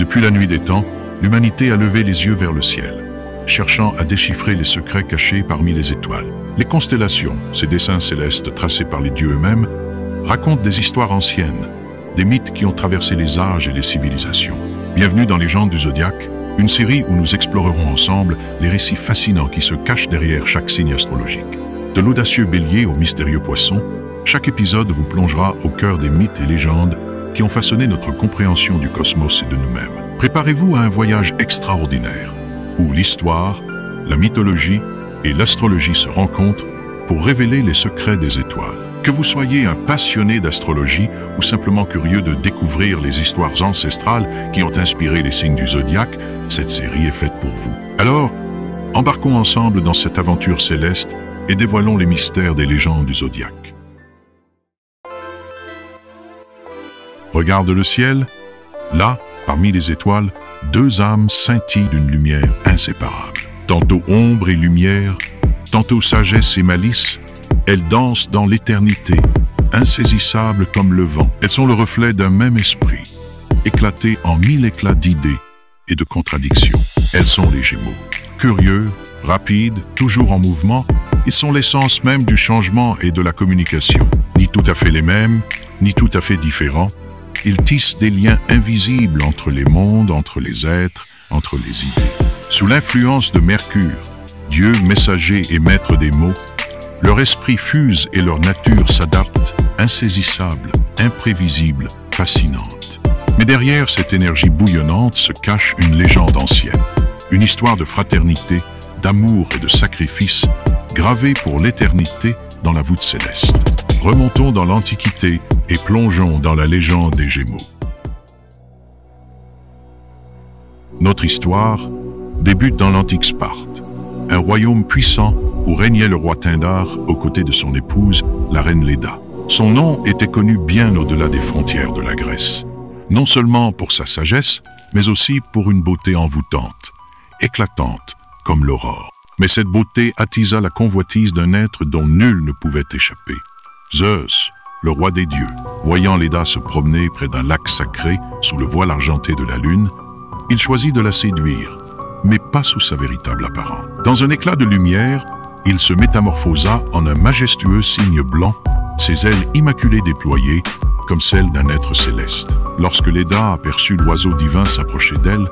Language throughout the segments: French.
Depuis la nuit des temps, l'humanité a levé les yeux vers le ciel, cherchant à déchiffrer les secrets cachés parmi les étoiles. Les constellations, ces dessins célestes tracés par les dieux eux-mêmes, racontent des histoires anciennes, des mythes qui ont traversé les âges et les civilisations. Bienvenue dans Légendes du Zodiaque, une série où nous explorerons ensemble les récits fascinants qui se cachent derrière chaque signe astrologique. De l'audacieux Bélier au mystérieux Poisson, chaque épisode vous plongera au cœur des mythes et légendes qui ont façonné notre compréhension du cosmos et de nous-mêmes. Préparez-vous à un voyage extraordinaire, où l'histoire, la mythologie et l'astrologie se rencontrent pour révéler les secrets des étoiles. Que vous soyez un passionné d'astrologie ou simplement curieux de découvrir les histoires ancestrales qui ont inspiré les signes du zodiaque, cette série est faite pour vous. Alors, embarquons ensemble dans cette aventure céleste et dévoilons les mystères des légendes du zodiaque. Regarde le ciel, là, parmi les étoiles, deux âmes scintillent d'une lumière inséparable. Tantôt ombre et lumière, tantôt sagesse et malice, elles dansent dans l'éternité, insaisissables comme le vent. Elles sont le reflet d'un même esprit, éclatées en mille éclats d'idées et de contradictions. Elles sont les Gémeaux. Curieux, rapides, toujours en mouvement, ils sont l'essence même du changement et de la communication. Ni tout à fait les mêmes, ni tout à fait différents, ils tissent des liens invisibles entre les mondes, entre les êtres, entre les idées. Sous l'influence de Mercure, Dieu messager et maître des mots, leur esprit fuse et leur nature s'adapte, insaisissable, imprévisible, fascinante. Mais derrière cette énergie bouillonnante se cache une légende ancienne, une histoire de fraternité, d'amour et de sacrifice, gravée pour l'éternité dans la voûte céleste. Remontons dans l'Antiquité et plongeons dans la légende des Gémeaux. Notre histoire débute dans l'antique Sparte, un royaume puissant où régnait le roi Pindare aux côtés de son épouse, la reine Léda. Son nom était connu bien au-delà des frontières de la Grèce, non seulement pour sa sagesse, mais aussi pour une beauté envoûtante, éclatante comme l'aurore. Mais cette beauté attisa la convoitise d'un être dont nul ne pouvait échapper. Zeus, le roi des dieux, voyant Léda se promener près d'un lac sacré sous le voile argenté de la lune, il choisit de la séduire, mais pas sous sa véritable apparence. Dans un éclat de lumière, il se métamorphosa en un majestueux cygne blanc, ses ailes immaculées déployées, comme celles d'un être céleste. Lorsque Léda aperçut l'oiseau divin s'approcher d'elle,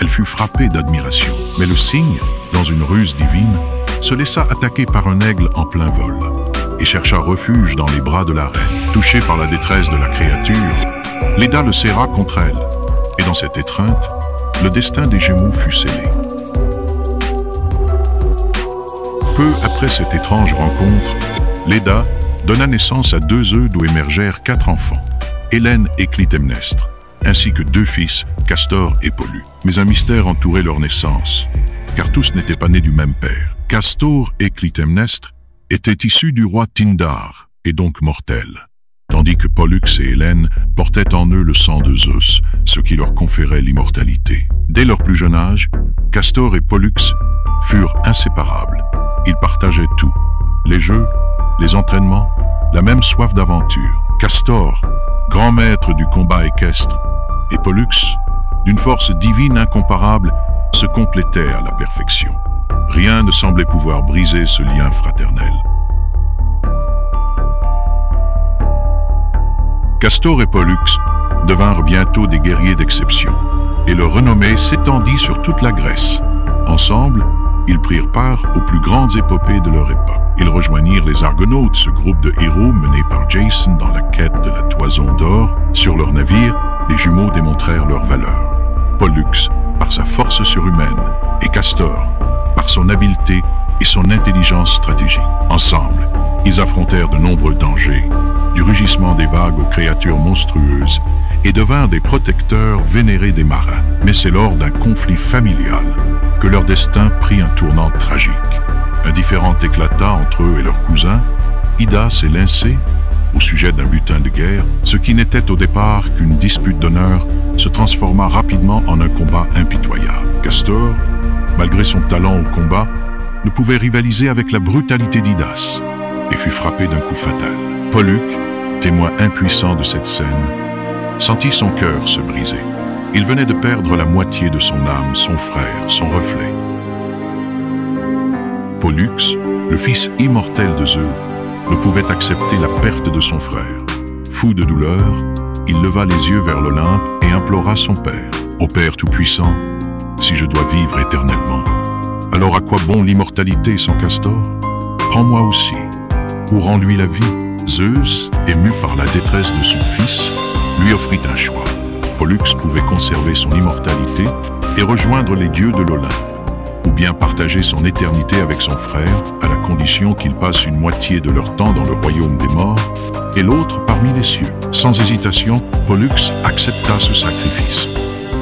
elle fut frappée d'admiration. Mais le cygne, dans une ruse divine, se laissa attaquer par un aigle en plein vol et chercha refuge dans les bras de la reine. Touchée par la détresse de la créature, Léda le serra contre elle, et dans cette étreinte, le destin des Gémeaux fut scellé. Peu après cette étrange rencontre, Léda donna naissance à deux œufs d'où émergèrent 4 enfants, Hélène et Clytemnestre, ainsi que 2 fils, Castor et Pollux. Mais un mystère entourait leur naissance, car tous n'étaient pas nés du même père. Castor et Clytemnestre étaient issus du roi Pindare, et donc mortels, tandis que Pollux et Hélène portaient en eux le sang de Zeus, ce qui leur conférait l'immortalité. Dès leur plus jeune âge, Castor et Pollux furent inséparables. Ils partageaient tout, les jeux, les entraînements, la même soif d'aventure. Castor, grand maître du combat équestre, et Pollux, d'une force divine incomparable, se complétaient à la perfection. Rien ne semblait pouvoir briser ce lien fraternel. Castor et Pollux devinrent bientôt des guerriers d'exception, et leur renommée s'étendit sur toute la Grèce. Ensemble, ils prirent part aux plus grandes épopées de leur époque. Ils rejoignirent les Argonautes, ce groupe de héros mené par Jason dans la quête de la toison d'or. Sur leur navire, les jumeaux démontrèrent leur valeur. Pollux, par sa force surhumaine, et Castor, par son habileté et son intelligence stratégique. Ensemble, ils affrontèrent de nombreux dangers, du rugissement des vagues aux créatures monstrueuses, et devinrent des protecteurs vénérés des marins. Mais c'est lors d'un conflit familial que leur destin prit un tournant tragique. Un différend éclata entre eux et leurs cousins, Idas et Lyncée, au sujet d'un butin de guerre. Ce qui n'était au départ qu'une dispute d'honneur se transforma rapidement en un combat impitoyable. Castor, malgré son talent au combat, ne pouvait rivaliser avec la brutalité d'Idas et fut frappé d'un coup fatal. Pollux, témoin impuissant de cette scène, sentit son cœur se briser. Il venait de perdre la moitié de son âme, son frère, son reflet. Pollux, le fils immortel de Zeus, ne pouvait accepter la perte de son frère. Fou de douleur, il leva les yeux vers l'Olympe et implora son père. « Ô Père Tout-Puissant, si je dois vivre éternellement, alors à quoi bon l'immortalité sans Castor? Prends-moi aussi, ou rends-lui la vie. » Zeus, ému par la détresse de son fils, lui offrit un choix. Pollux pouvait conserver son immortalité et rejoindre les dieux de l'Olympe, ou bien partager son éternité avec son frère, à la condition qu'ils passent une moitié de leur temps dans le royaume des morts et l'autre parmi les cieux. Sans hésitation, Pollux accepta ce sacrifice.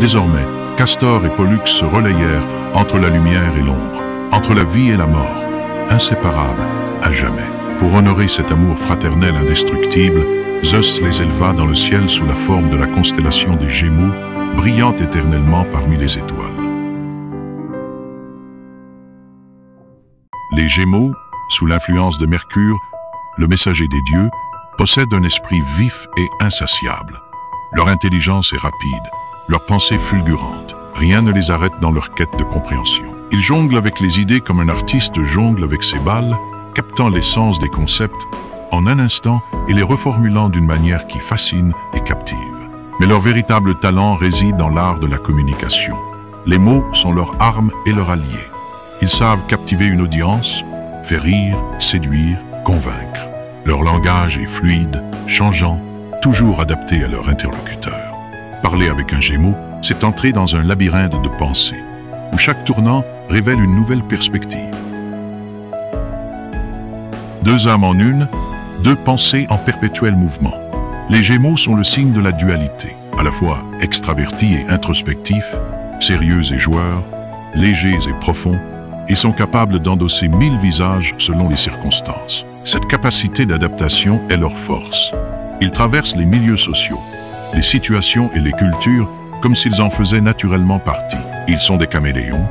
Désormais, Castor et Pollux se relayèrent entre la lumière et l'ombre, entre la vie et la mort, inséparables à jamais. Pour honorer cet amour fraternel indestructible, Zeus les éleva dans le ciel sous la forme de la constellation des Gémeaux, brillant éternellement parmi les étoiles. Les Gémeaux, sous l'influence de Mercure, le messager des dieux, possèdent un esprit vif et insatiable. Leur intelligence est rapide, leur pensée fulgurante. Rien ne les arrête dans leur quête de compréhension. Ils jonglent avec les idées comme un artiste jongle avec ses balles, captant l'essence des concepts en un instant et les reformulant d'une manière qui fascine et captive. Mais leur véritable talent réside dans l'art de la communication. Les mots sont leur arme et leur allié. Ils savent captiver une audience, faire rire, séduire, convaincre. Leur langage est fluide, changeant, toujours adapté à leur interlocuteur. Parler avec un Gémeaux, c'est entrer dans un labyrinthe de pensées, où chaque tournant révèle une nouvelle perspective. Deux âmes en une, deux pensées en perpétuel mouvement. Les Gémeaux sont le signe de la dualité, à la fois extravertis et introspectifs, sérieux et joueurs, légers et profonds, et sont capables d'endosser 1000 visages selon les circonstances. Cette capacité d'adaptation est leur force. Ils traversent les milieux sociaux, les situations et les cultures comme s'ils en faisaient naturellement partie. Ils sont des caméléons,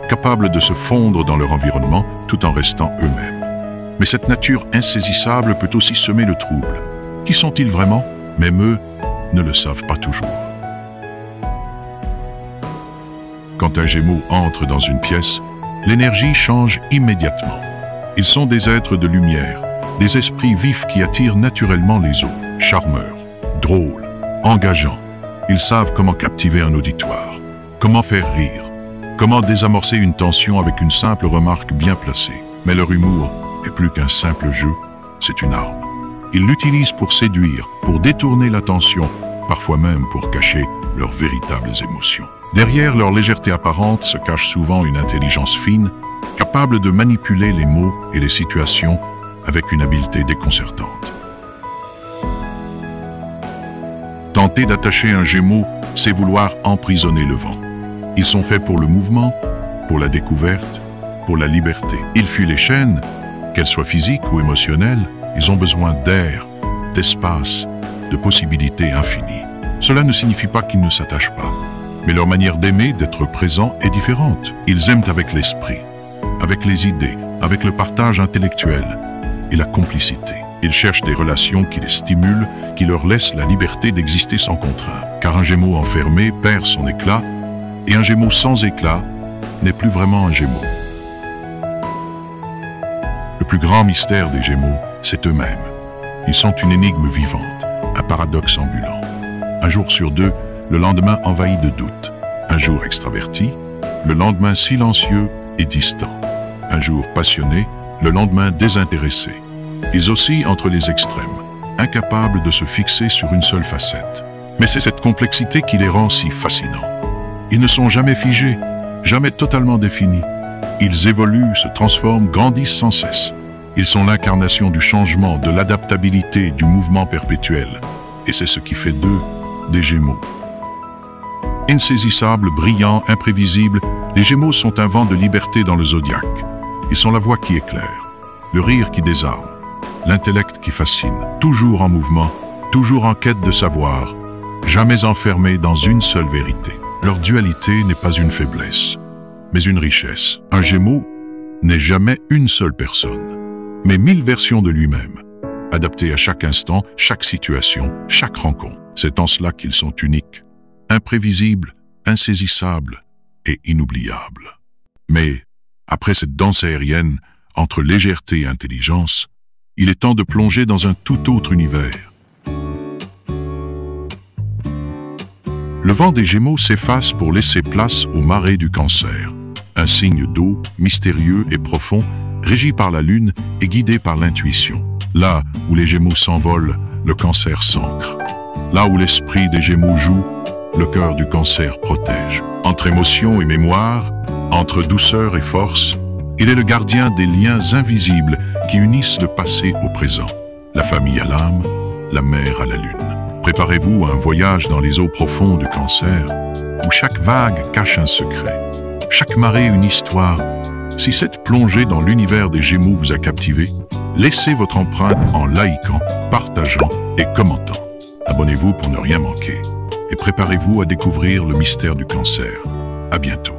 capables de se fondre dans leur environnement tout en restant eux-mêmes. Mais cette nature insaisissable peut aussi semer le trouble. Qui sont-ils vraiment? Même eux ne le savent pas toujours. Quand un Gémeaux entre dans une pièce, l'énergie change immédiatement. Ils sont des êtres de lumière, des esprits vifs qui attirent naturellement les autres. Charmeurs, drôles, engageants. Ils savent comment captiver un auditoire, comment faire rire, comment désamorcer une tension avec une simple remarque bien placée. Mais leur humour est plus qu'un simple jeu, c'est une arme. Ils l'utilisent pour séduire, pour détourner l'attention, parfois même pour cacher leurs véritables émotions. Derrière leur légèreté apparente se cache souvent une intelligence fine, capable de manipuler les mots et les situations avec une habileté déconcertante. Tenter d'attacher un Gémeaux, c'est vouloir emprisonner le vent. Ils sont faits pour le mouvement, pour la découverte, pour la liberté. Ils fuient les chaînes, qu'elles soient physiques ou émotionnelles, ils ont besoin d'air, d'espace, de possibilités infinies. Cela ne signifie pas qu'ils ne s'attachent pas, mais leur manière d'aimer, d'être présent est différente. Ils aiment avec l'esprit, avec les idées, avec le partage intellectuel et la complicité. Ils cherchent des relations qui les stimulent, qui leur laissent la liberté d'exister sans contrainte. Car un Gémeaux enfermé perd son éclat, et un Gémeaux sans éclat n'est plus vraiment un Gémeaux. Le plus grand mystère des Gémeaux, c'est eux-mêmes. Ils sont une énigme vivante, un paradoxe ambulant. Un jour sur deux, le lendemain envahi de doutes. Un jour extraverti, le lendemain silencieux et distant. Un jour passionné, le lendemain désintéressé. Ils oscillent entre les extrêmes, incapables de se fixer sur une seule facette. Mais c'est cette complexité qui les rend si fascinants. Ils ne sont jamais figés, jamais totalement définis. Ils évoluent, se transforment, grandissent sans cesse. Ils sont l'incarnation du changement, de l'adaptabilité, du mouvement perpétuel. Et c'est ce qui fait d'eux des Gémeaux. Insaisissables, brillants, imprévisibles, les Gémeaux sont un vent de liberté dans le zodiaque. Ils sont la voix qui éclaire, le rire qui désarme, l'intellect qui fascine, toujours en mouvement, toujours en quête de savoir, jamais enfermés dans une seule vérité. Leur dualité n'est pas une faiblesse, mais une richesse. Un Gémeaux n'est jamais une seule personne, mais 1000 versions de lui-même, adaptées à chaque instant, chaque situation, chaque rencontre. C'est en cela qu'ils sont uniques, imprévisibles, insaisissable et inoubliable. Mais, après cette danse aérienne, entre légèreté et intelligence, il est temps de plonger dans un tout autre univers. Le vent des Gémeaux s'efface pour laisser place aux marées du Cancer, un signe d'eau mystérieux et profond, régi par la Lune et guidé par l'intuition. Là où les Gémeaux s'envolent, le Cancer s'ancre. Là où l'esprit des Gémeaux joue, le cœur du Cancer protège. Entre émotion et mémoire, entre douceur et force, il est le gardien des liens invisibles qui unissent le passé au présent. La famille à l'âme, la mer à la lune. Préparez-vous à un voyage dans les eaux profondes du Cancer, où chaque vague cache un secret, chaque marée une histoire. Si cette plongée dans l'univers des Gémeaux vous a captivé, laissez votre empreinte en likant, partageant et commentant. Abonnez-vous pour ne rien manquer et préparez-vous à découvrir le mystère du Cancer. À bientôt.